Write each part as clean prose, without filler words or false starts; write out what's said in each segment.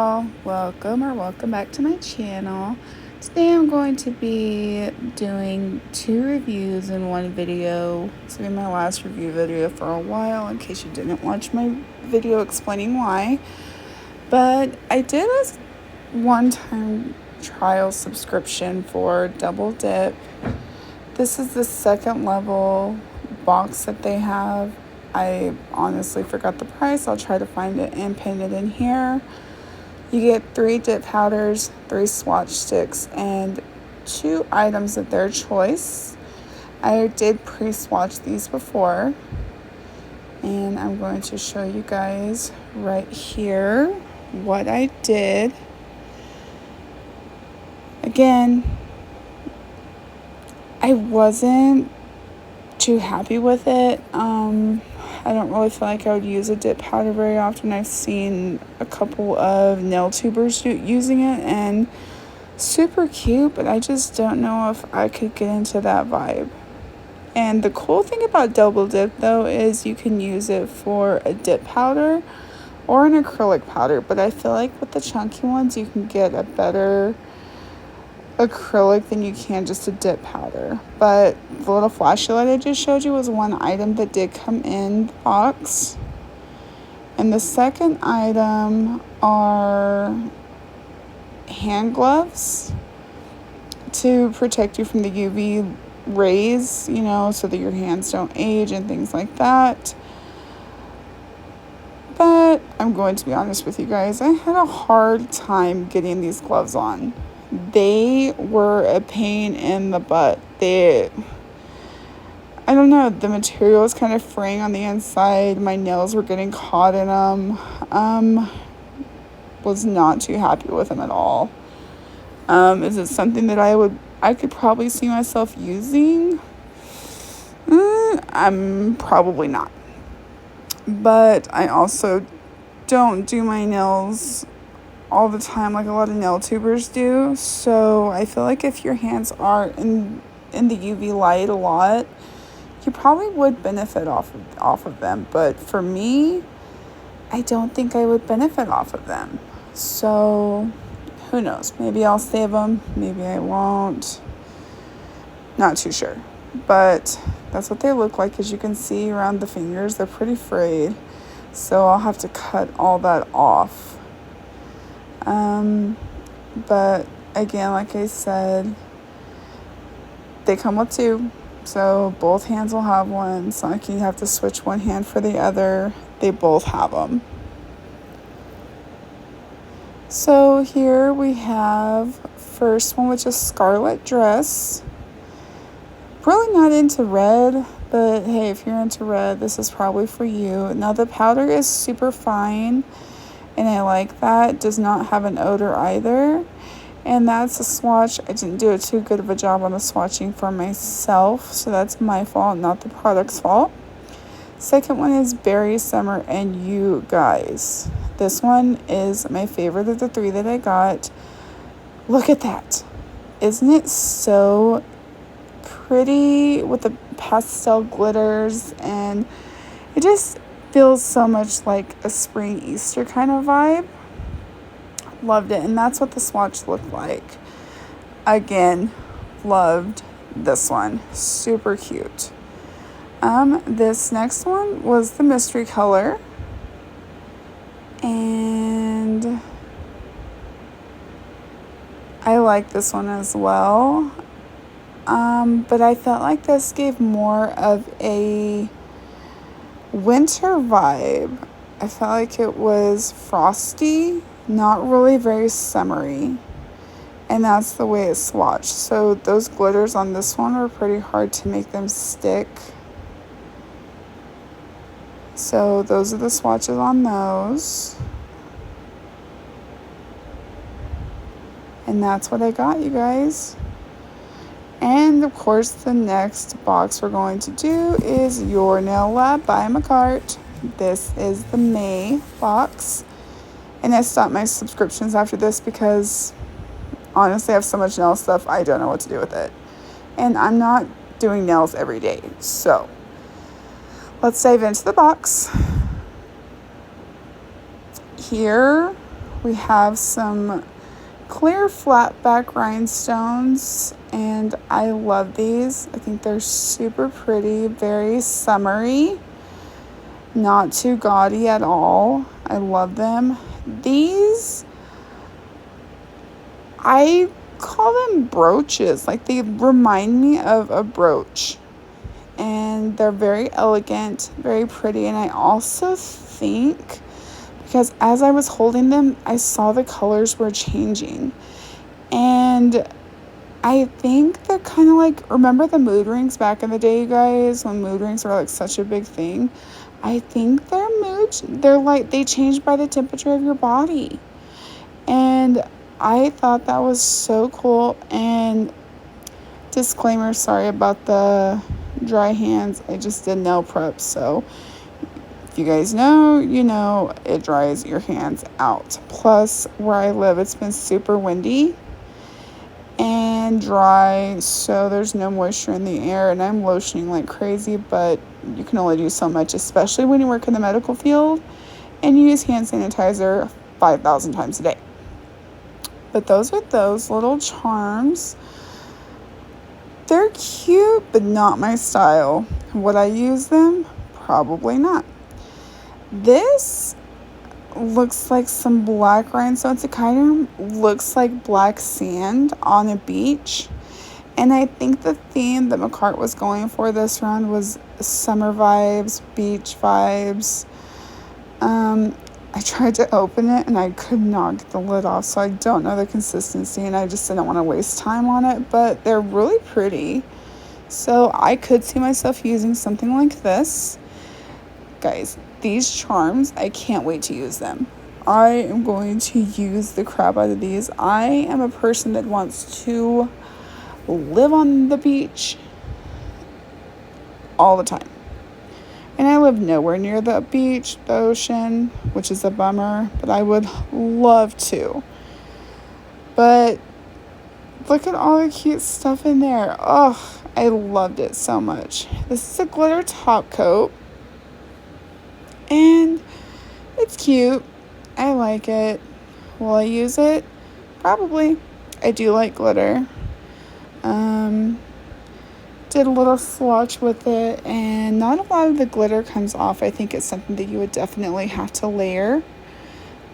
y'all, welcome back to my channel. Today I'm going to be doing 2 reviews in one video. It's going to be my last review video for a while in case you didn't watch my video explaining why. But I did a one-time trial subscription for Double Dip. This is the second level box that they have. I honestly forgot the price. I'll try to find it and pin it in here. You get 3 dip powders, 3 swatch sticks, and 2 items of their choice. I did pre-swatch these before, and I'm going to show you guys right here what I did. Again, I wasn't too happy with it. I don't really feel like I would use a dip powder very often. I've seen a couple of nail tubers using it, and super cute, but I just don't know if I could get into that vibe. And the cool thing about Double Dip though is you can use it for a dip powder or an acrylic powder, but I feel like with the chunky ones you can get a better acrylic than you can just a dip powder. But the little flashlight I just showed you was one item that did come in the box, and the second item are hand gloves to protect you from the UV rays, so that your hands don't age and things like that. But I'm going to be honest with you guys, I had a hard time getting these gloves on. They were a pain in the butt. I don't know, the material was kind of fraying on the inside. My nails were getting caught in them. Was not too happy with them at all. Is it something that I could probably see myself using? I'm probably not. But I also don't do my nails all the time like a lot of nail tubers do, so I feel like if your hands are in the UV light a lot, you probably would benefit off of them. But for me, I don't think I would benefit off of them. So who knows, maybe I'll save them, maybe I won't, not too sure. But that's what they look like. As you can see around the fingers, they're pretty frayed, so I'll have to cut all that off. But again, like I said, they come with 2, so both hands will have one. It's not like you have to switch one hand for the other. They both have them. So here we have first one, which is Scarlet Dress. Really not into red, but hey, if you're into red, this is probably for you. Now the powder is super fine, and I like that. It does not have an odor either. And that's a swatch. I didn't do too good of a job on the swatching for myself, so that's my fault, not the product's fault. Second one is Berry Summer, and you guys, this one is my favorite of the 3 that I got. Look at that. Isn't it so pretty with the pastel glitters, and it just feels so much like a spring Easter kind of vibe. Loved it, and that's what the swatch looked like. Again, loved this one. Super cute. This next one was the mystery color, and I like this one as well. But I felt like this gave more of a winter vibe. I felt like it was frosty, not really very summery, and that's the way it's swatched. So those glitters on this one were pretty hard to make them stick. So those are the swatches on those, and that's what I got, you guys. And of course, the next box we're going to do is Your Nail Lab by Makartt. This is the May box. And I stopped my subscriptions after this because honestly I have so much nail stuff, I don't know what to do with it. And I'm not doing nails every day. So let's dive into the box. Here we have some clear flat back rhinestones, and I love these. I think they're super pretty, very summery, not too gaudy at all. I love them. These, I call them brooches. Like, they remind me of a brooch, and they're very elegant, very pretty. And I also think, because as I was holding them, I saw the colors were changing, and I think they're kind of like, remember the mood rings back in the day, you guys, when mood rings were like such a big thing? I think they're like, they change by the temperature of your body. And I thought that was so cool. And disclaimer, sorry about the dry hands. I just did nail prep. So if you guys know, you know, it dries your hands out. Plus, where I live, it's been super windy and dry, so there's no moisture in the air, and I'm lotioning like crazy, but you can only do so much, especially when you work in the medical field and you use hand sanitizer 5,000 times a day. But those are those little charms. They're cute, but not my style. Would I use them? Probably not. This looks like some black rhinestones. It kind of looks like black sand on a beach. And I think the theme that McCart was going for this round was summer vibes, beach vibes. I tried to open it and I could not get the lid off, so I don't know the consistency, and I just didn't want to waste time on it, but they're really pretty. So I could see myself using something like this. Guys, these charms, I can't wait to use them. I am going to use the crap out of these. I am a person that wants to live on the beach all the time. And I live nowhere near the beach, the ocean, which is a bummer, but I would love to. But look at all the cute stuff in there. Oh, I loved it so much. This is a glitter top coat. And it's cute. I like it. Will I use it? Probably. I do like glitter. Did a little swatch with it, and not a lot of the glitter comes off. I think it's something that you would definitely have to layer,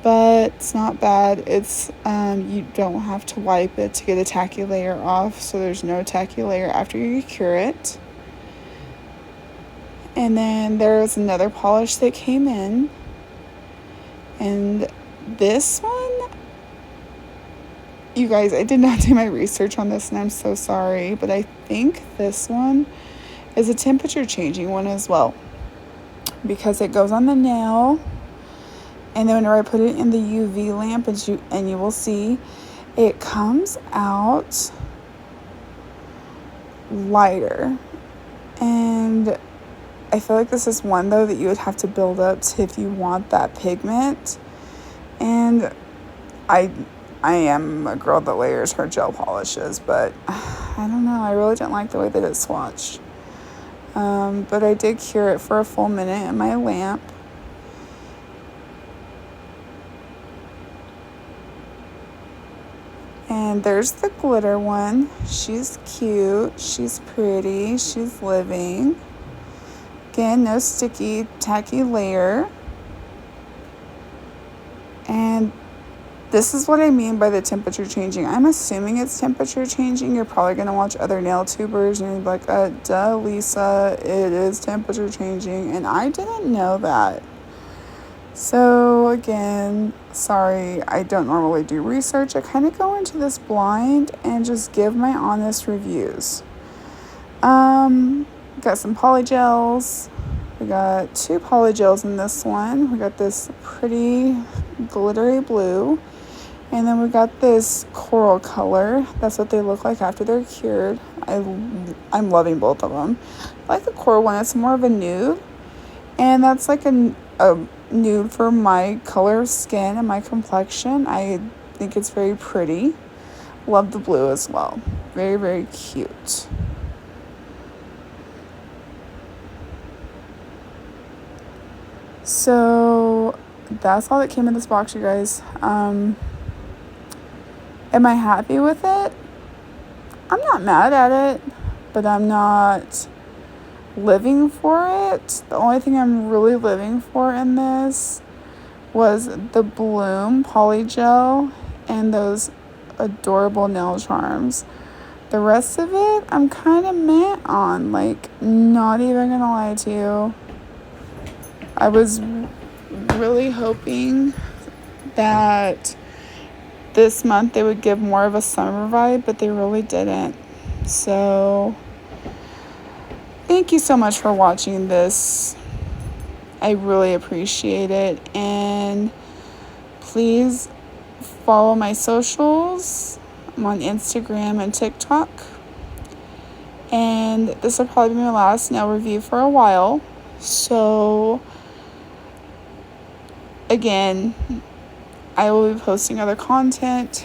but it's not bad. It's you don't have to wipe it to get a tacky layer off, so there's no tacky layer after you cure it. And then there's another polish that came in, and this one, you guys, I did not do my research on this, and I'm so sorry, but I think this one is a temperature changing one as well, because it goes on the nail, and then whenever I put it in the UV lamp, and you will see, it comes out lighter. And I feel like this is one, though, that you would have to build up to if you want that pigment. And I am a girl that layers her gel polishes, but I don't know. I really didn't like the way that it swatched. But I did cure it for a full minute in my lamp. And there's the glitter one. She's cute. She's pretty. She's living. Again, no sticky, tacky layer. And this is what I mean by the temperature changing. I'm assuming it's temperature changing. You're probably going to watch other nail tubers and you're like, duh, Lisa, it is temperature changing. And I didn't know that. So again, sorry, I don't normally do research. I kind of go into this blind and just give my honest reviews. Got some polygels. We got 2 polygels in this one. We got this pretty glittery blue. And then we got this coral color. That's what they look like after they're cured. I'm loving both of them. I like the coral one. It's more of a nude. And that's like a nude for my color of skin and my complexion. I think it's very pretty. Love the blue as well. Very, very cute. So that's all that came in this box, you guys. Am I happy with it? I'm not mad at it, but I'm not living for it. The only thing I'm really living for in this was the Bloom Polygel and those adorable nail charms. The rest of it, I'm kind of meh on. Like, not even gonna lie to you. I was really hoping that this month they would give more of a summer vibe, but they really didn't. So, thank you so much for watching this. I really appreciate it. And please follow my socials. I'm on Instagram and TikTok. And this will probably be my last nail review for a while. So, again, I will be posting other content.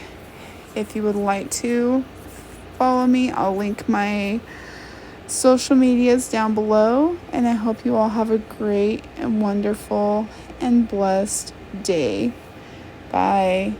If you would like to follow me, I'll link my social medias down below. And I hope you all have a great and wonderful and blessed day. Bye.